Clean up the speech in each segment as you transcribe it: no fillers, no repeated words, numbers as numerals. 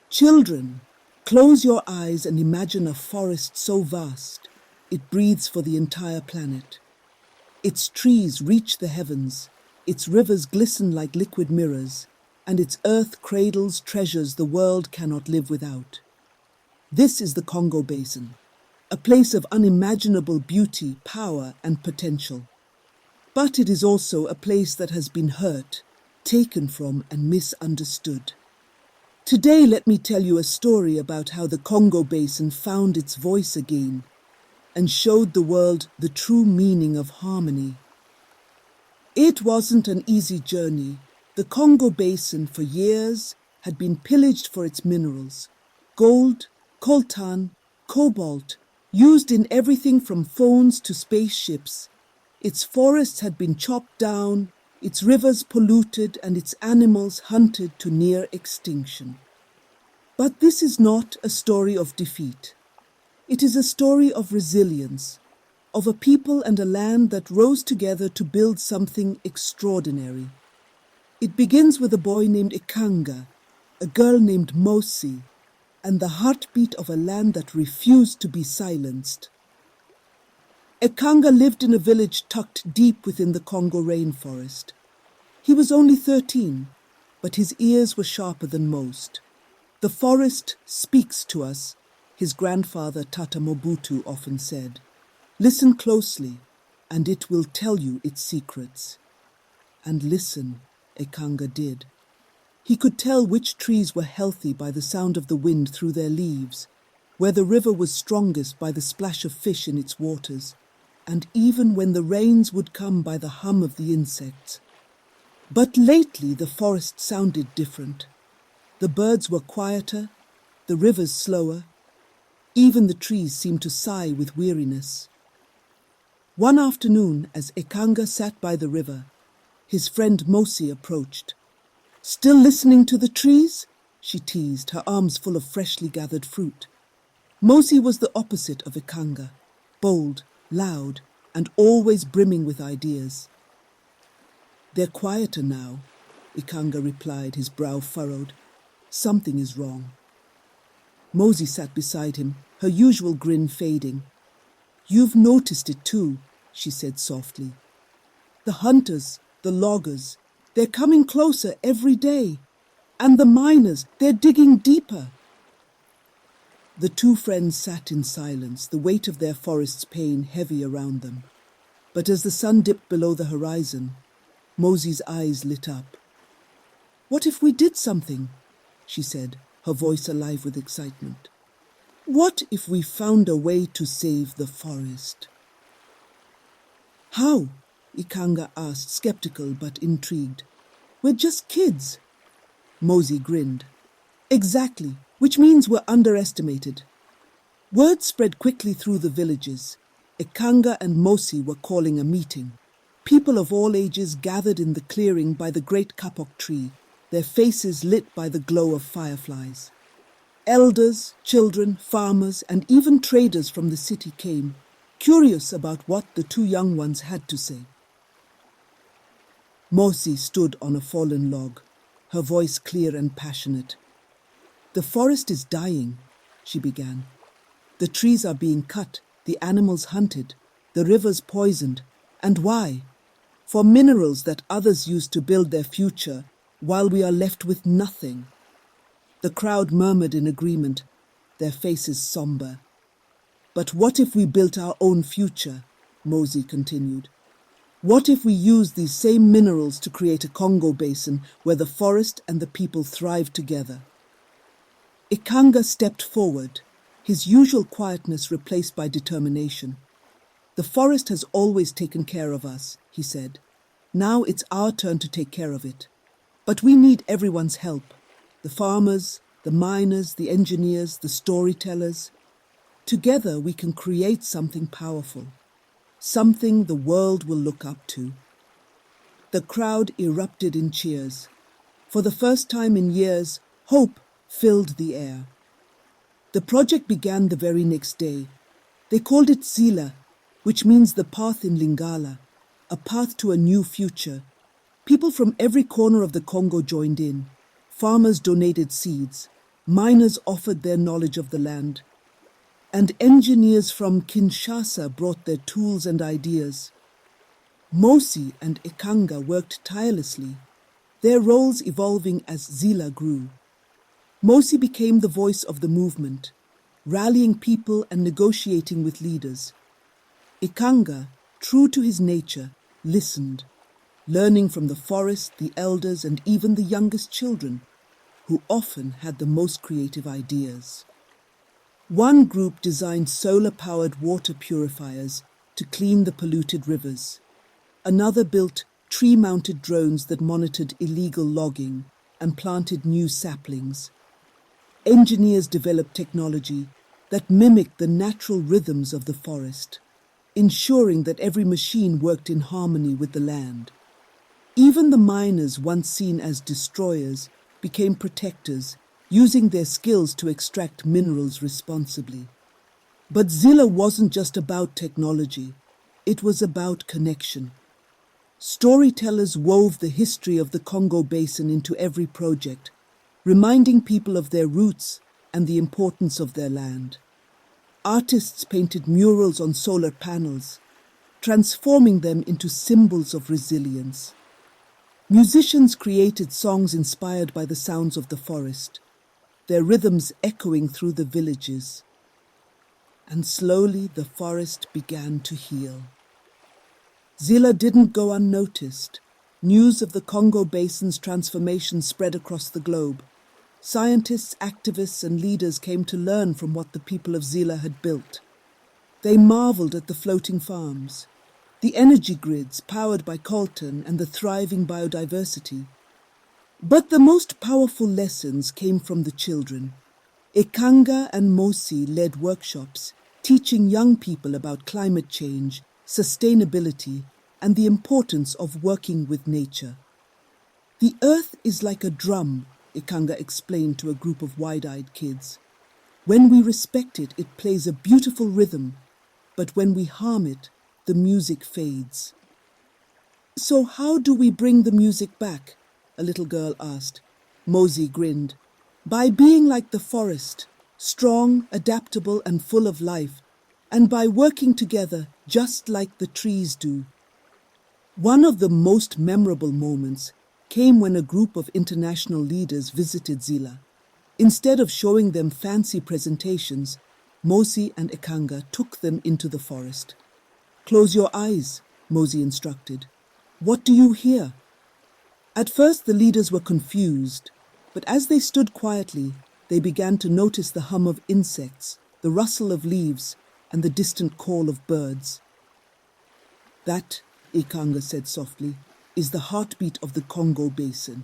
Children, close your eyes and imagine a forest so vast, it breathes for the entire planet. Its trees reach the heavens, its rivers glisten like liquid mirrors, and its earth cradles treasures the world cannot live without. This is the Congo Basin, a place of unimaginable beauty, power, and potential. But it is also a place that has been hurt, taken from, and misunderstood. Today, let me tell you a story about how the Congo Basin found its voice again and showed the world the true meaning of harmony. It wasn't an easy journey. The Congo Basin, for years, had been pillaged for its minerals: gold, coltan, cobalt, used in everything from phones to spaceships. Its forests had been chopped down, its rivers polluted, and its animals hunted to near extinction. But this is not a story of defeat. It is a story of resilience, of a people and a land that rose together to build something extraordinary. It begins with a boy named Ekanga, a girl named Mosi, and the heartbeat of a land that refused to be silenced. Ekanga lived in a village tucked deep within the Congo rainforest. He was only 13, but his ears were sharper than most. The forest speaks to us, his grandfather Tata Mobutu often said. Listen closely, and it will tell you its secrets. And listen, Ekanga did. He could tell which trees were healthy by the sound of the wind through their leaves, where the river was strongest by the splash of fish in its waters, and even when the rains would come by the hum of the insects. But lately the forest sounded different. The birds were quieter, the rivers slower, even the trees seemed to sigh with weariness. One afternoon, as Ekanga sat by the river, his friend Mosi approached. "Still listening to the trees?" she teased, her arms full of freshly gathered fruit. Mosi was the opposite of Ekanga, bold, loud, and always brimming with ideas. "They're quieter now," Ekanga replied, his brow furrowed. "Something is wrong." Mosi sat beside him, her usual grin fading. "You've noticed it too," she said softly. "The hunters, the loggers, they're coming closer every day. And the miners, they're digging deeper." The two friends sat in silence, the weight of their forest's pain heavy around them. But as the sun dipped below the horizon, Mosi's eyes lit up. "What if we did something?" she said, her voice alive with excitement. "What if we found a way to save the forest?" "How?" Ekanga asked, skeptical but intrigued. "We're just kids." Mosi grinned. "Exactly. Which means we're underestimated." Word spread quickly through the villages. Ekanga and Mosi were calling a meeting. People of all ages gathered in the clearing by the great kapok tree, their faces lit by the glow of fireflies. Elders, children, farmers, and even traders from the city came, curious about what the two young ones had to say. Mosi stood on a fallen log, her voice clear and passionate. "The forest is dying," she began. "The trees are being cut, the animals hunted, the rivers poisoned. And why? For minerals that others use to build their future, while we are left with nothing." The crowd murmured in agreement, their faces somber. "But what if we built our own future?" Mosi continued. "What if we used these same minerals to create a Congo Basin where the forest and the people thrive together?" Ekanga stepped forward, his usual quietness replaced by determination. "The forest has always taken care of us," he said. "Now it's our turn to take care of it. But we need everyone's help. The farmers, the miners, the engineers, the storytellers. Together we can create something powerful, something the world will look up to." The crowd erupted in cheers. For the first time in years, hope filled the air. The project began the very next day. They called it Nzila, which means the path in Lingala, a path to a new future. People from every corner of the Congo joined in. Farmers donated seeds. Miners offered their knowledge of the land, and engineers from Kinshasa brought their tools and ideas. Mosi and Ekanga worked tirelessly, their roles evolving as Nzila grew. Mosi became the voice of the movement, rallying people and negotiating with leaders. Ekanga, true to his nature, listened, learning from the forest, the elders, and even the youngest children, who often had the most creative ideas. One group designed solar-powered water purifiers to clean the polluted rivers. Another built tree-mounted drones that monitored illegal logging and planted new saplings. Engineers developed technology that mimicked the natural rhythms of the forest, ensuring that every machine worked in harmony with the land. Even the miners, once seen as destroyers, became protectors, using their skills to extract minerals responsibly. But Nzila wasn't just about technology, it was about connection. Storytellers wove the history of the Congo Basin into every project, reminding people of their roots and the importance of their land. Artists painted murals on solar panels, transforming them into symbols of resilience. Musicians created songs inspired by the sounds of the forest, their rhythms echoing through the villages. And slowly the forest began to heal. Nzila didn't go unnoticed. News of the Congo Basin's transformation spread across the globe. Scientists, activists, and leaders came to learn from what the people of Nzila had built. They marveled at the floating farms, the energy grids powered by coltan, and the thriving biodiversity. But the most powerful lessons came from the children. Ekanga and Mosi led workshops, teaching young people about climate change, sustainability, and the importance of working with nature. The earth is like a drum, Ekanga explained to a group of wide-eyed kids. When we respect it, it plays a beautiful rhythm, but when we harm it, the music fades. So how do we bring the music back? A little girl asked. Mosi grinned. By being like the forest, strong, adaptable, and full of life, and by working together just like the trees do. One of the most memorable moments came when a group of international leaders visited Nzila. Instead of showing them fancy presentations, Mosi and Ekanga took them into the forest. Close your eyes, Mosi instructed. What do you hear? At first the leaders were confused, but as they stood quietly, they began to notice the hum of insects, the rustle of leaves, and the distant call of birds. That, Ekanga said softly, is the heartbeat of the Congo Basin,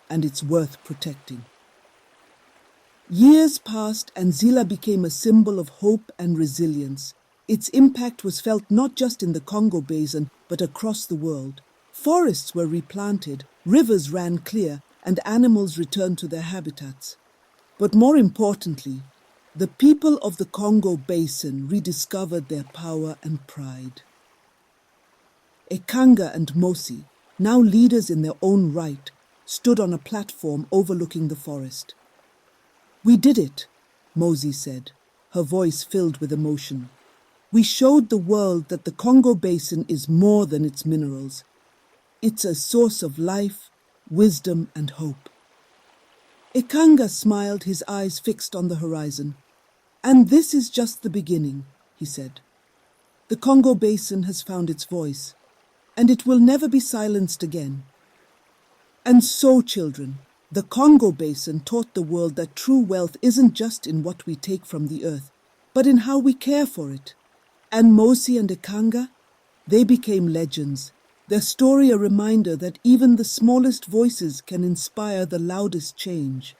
and it's worth protecting. Years passed and Nzila became a symbol of hope and resilience. Its impact was felt not just in the Congo Basin, but across the world. Forests were replanted, rivers ran clear, and animals returned to their habitats. But more importantly, the people of the Congo Basin rediscovered their power and pride. Ekanga and Mosi, now leaders in their own right, stood on a platform overlooking the forest. We did it, Mosi said, her voice filled with emotion. We showed the world that the Congo Basin is more than its minerals. It's a source of life, wisdom, and hope. Ekanga smiled, his eyes fixed on the horizon. And this is just the beginning, he said. The Congo Basin has found its voice, and it will never be silenced again. And so, children, the Congo Basin taught the world that true wealth isn't just in what we take from the earth, but in how we care for it. And Mosi and Ekanga, they became legends, their story a reminder that even the smallest voices can inspire the loudest change.